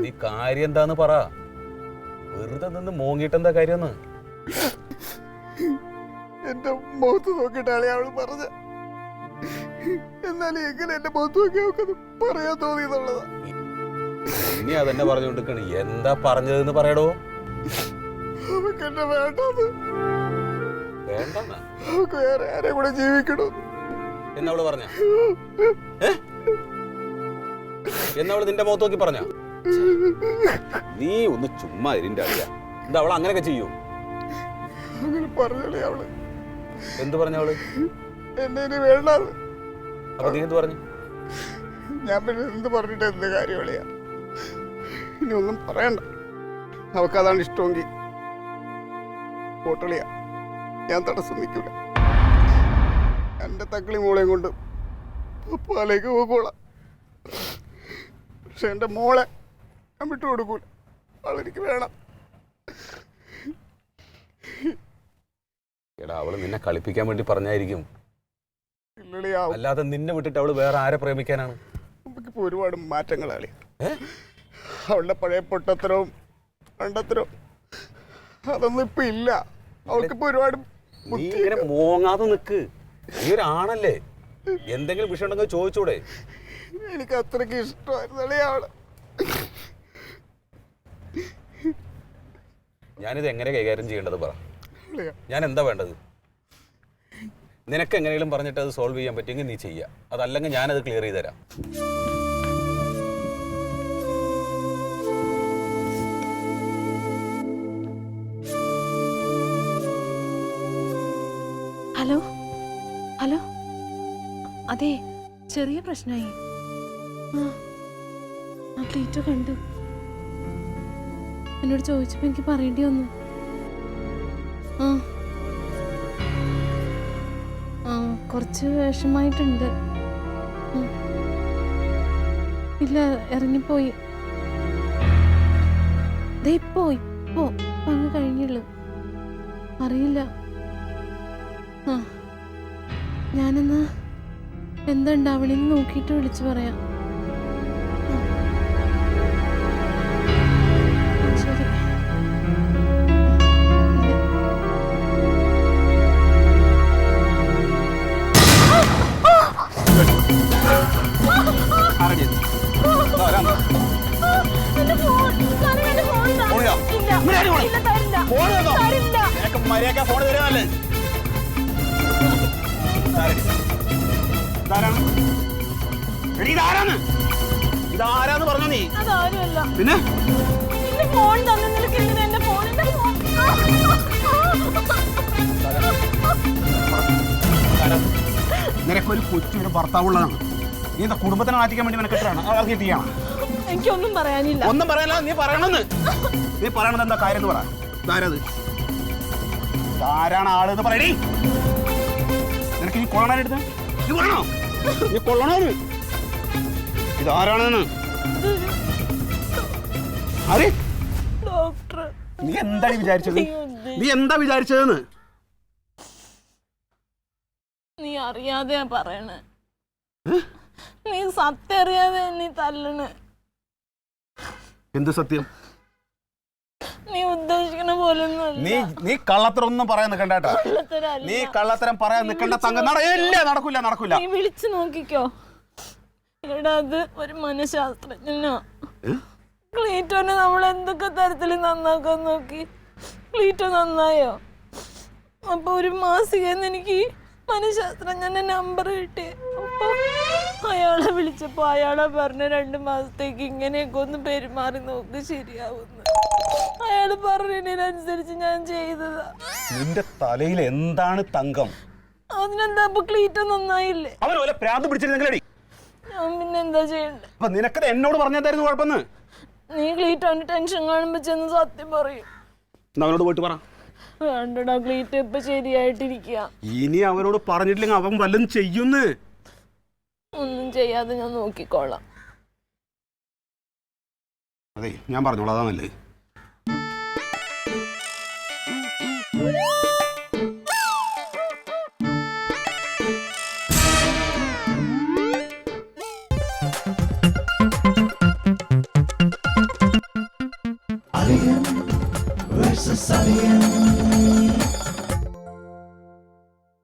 നീ കാര്യം എന്താന്ന് പറ. വെറുതെ നിന്ന് മോങ്ങിട്ട് എന്താ കാര്യമെന്ന്? എന്റെ മുഖത്ത് നോക്കിയിട്ടാളെ അവള് പറഞ്ഞ. എന്നാലും എങ്ങനെ എന്റെ മുഖത്ത് നോക്കി അവൾക്കത് പറയാൻ തോന്നിയെന്നുള്ളതാ. ഇനി അതെന്നെ പറഞ്ഞുകൊണ്ടിരിക്കണ്. എന്താ പറഞ്ഞതെന്ന് പറയടോ. അവൾക്ക് എന്നെ വേണ്ടെന്ന്. വേണ്ടെന്നാ? അവൾക്ക് വേറെ ആരെ കൂടെ ജീവിക്കണോ എന്നവള് പറഞ്ഞ? എന്നവള് നിന്റെ മുഖത്ത് നോക്കി പറഞ്ഞ? നീ ഒന്ന് ചുമ്മാ ഇതിന്റെ അറിയ. എന്താ അവള് അങ്ങനെയൊക്കെ ചെയ്യൂ? അങ്ങനെ പറഞ്ഞോളെ അവള്. എന്ത് പറഞ്ഞവള്? എന്നെ ഇനി വേണ്ടാന്ന്. അപ്പൊ നീ എന്ത് പറഞ്ഞു? ഞാൻ പിന്നെ എന്ത് പറഞ്ഞിട്ട് എന്ത് കാര്യമുള്ളയാ? ഇനി ഒന്നും പറയണ്ട. അവക്കതാണ് ഇഷ്ടമെങ്കിൽ പോട്ടളിയാ. ഞാൻ തടസ്സം നിൽക്കൂല. എൻ്റെ തക്കളി മോളെയും കൊണ്ട് പപ്പാലേക്ക് പോക്കോളാം. പക്ഷെ എൻ്റെ മോളെ ഞാൻ വിട്ടു കൊടുക്കൂല. അവളെനിക്ക് വേണം. എടാ, അവള് നിന്നെ കളിപ്പിക്കാൻ വേണ്ടി പറഞ്ഞായിരിക്കും. ഇല്ലളിയാ, അല്ലാതെ നിന്നെ വിട്ടിട്ട് അവള് വേറെ ആരെ പ്രേമിക്കാനാണ്? നമുക്കിപ്പോൾ ഒരുപാട് മാറ്റങ്ങളാളി. അവളുടെ പഴയ പൊട്ടത്തരവും കണ്ടത്തരവും അതൊന്നും ഇപ്പൊ ഇല്ല. അവൾക്കിപ്പോ ഒരുപാട്. നീ ഇങ്ങനെ മോങ്ങാതെ നിക്ക്. നീ ഒരാണല്ലേ, എന്തെങ്കിലും വിഷയം ഉണ്ടെങ്കിൽ ചോദിച്ചൂടെ? എനിക്ക് അത്രയ്ക്ക് ഇഷ്ടമായിരുന്നല്ലേ അവള്. ഞാനിത് എങ്ങനെ കൈകാര്യം ചെയ്യേണ്ടത് പറ. ഞാൻ എന്താ വേണ്ടത്? നിനക്ക് എങ്ങനെയും പറഞ്ഞിട്ട് അത് സോൾവ് ചെയ്യാൻ പറ്റുമെങ്കിൽ നീ ചെയ്യുക. അതല്ലെങ്കിൽ ഞാനത് ക്ലിയർ ചെയ്ത് തരാം. ഹലോ ഹലോ, അതെ, ചെറിയ പ്രശ്നമായി. ആ ക്ലീറ്റോ കണ്ടു. എന്നോട് ചോദിച്ചപ്പോൾ എനിക്ക് പറയേണ്ടി വന്നു. കുറച്ച് വിഷമായിട്ടുണ്ട്. ഇല്ല, ഇറങ്ങിപ്പോയി. ഇപ്പോ അങ്ങ് കഴിഞ്ഞുള്ളൂ. അറിയില്ല. ഞാനെന്നാ എന്താ ഉണ്ടാവണെന്ന് നോക്കിയിട്ട് വിളിച്ചു പറയാം. ശരി. ഫോൺ തരാനല്ലേ? ഇതാരാന്ന് പറഞ്ഞോ നീ? പിന്നെ നിനക്കൊരു കൊച്ചൊരു ഭർത്താവുള്ളതാണ്. നീ എന്താ കുടുംബത്തിനെ മാറ്റിക്കാൻ വേണ്ടി നിനക്കെട്ടാണ് ആൾക്ക് കിട്ടിയാണ്? എനിക്കൊന്നും പറയാനില്ല. ഒന്നും പറയാനില്ല. നീ പറയണമെന്ന്. നീ പറയണത് എന്താ കാര്യം എന്ന് പറ. ഇതാരത്? ആരാണ് ആളെന്ന് പറയണേ. നിനക്ക് നീ കൊള്ളണാനെടുത്ത് നീ കൊള്ളണോ? നീ കൊള്ളണോന്ന്. ഇതാരാണെന്ന് അറി. നീ എന്താണ് വിചാരിച്ചത്? നീ എന്താ വിചാരിച്ചതെന്ന്? നീ അറിയാതെ പറയണേ. നീ സത്യം അറിയാതെ നീ തല്ലണ്. എന്ത് സത്യം? നീ ഉദ്ദേശിക്കണ പോലെ നീ കള്ളത്തരം ഒന്നും പറയാൻ നിൽക്കണ്ട. നീ കള്ളത്തരം പറയാൻ നിൽക്കേണ്ട തങ്കം. നടക്കൂല. നീ വിളിച്ചു നോക്കിക്കോ. ഇവിടെ അത് ഒരു മനഃശാസ്ത്രജ്ഞനോ. ക്ലീറ്റോനെ നമ്മൾ എന്തൊക്കെ തരത്തിൽ നന്നാക്കാൻ നോക്കി. ക്ലീറ്റോ നന്നായോ? അപ്പൊ ഒരു മാസികന്ന് എനിക്ക് മനഃശാസ്ത്രജ്ഞന്റെ നമ്പർ കിട്ടി. അപ്പൊ അയാളെ വിളിച്ചപ്പോ അയാളെ പറഞ്ഞ 2 മാസത്തേക്ക് ഇങ്ങനെയൊക്കെ ഒന്ന് പെരുമാറി നോക്ക്, ശരിയാവുന്നു. അയാള് പറഞ്ഞതിനനുസരിച്ച് ഞാൻ ചെയ്തതാ. നിന്റെ തലയിൽ എന്താണ് തങ്കം? അതിനെന്താ? അപ്പൊ ക്ലീറ്റോ നന്നായില്ലേ? അവൻ വല്ല പ്രാന്ത് പിടിച്ചിരുന്നെങ്കിലടി ഞാൻ പിന്നെ എന്താ ചെയ്യണ്ടേ? അപ്പൊ നിനക്കത് എന്നോട് പറഞ്ഞായിരുന്നു കുഴപ്പമെന്ന്. നീ ക്ലീറ്റോന്റെ ടെൻഷൻ കാണുമ്പോ ചെന്ന് സത്യം പറയും. അവനോട് പോയിട്ട് പറ. വേണ്ടടാ, ക്ലീറ്റോ ഇപ്പൊ ശരിയായിട്ടിരിക്കുക. ഇനി അവനോട് പറഞ്ഞിട്ടില്ലെങ്കിൽ അവൻ വല്ലതും ചെയ്യുന്നു. ഒന്നും ചെയ്യാതെ ഞാൻ നോക്കിക്കോളാം. അതെ, ഞാൻ പറഞ്ഞോളാം. അതാ നല്ലത്. Sicilian.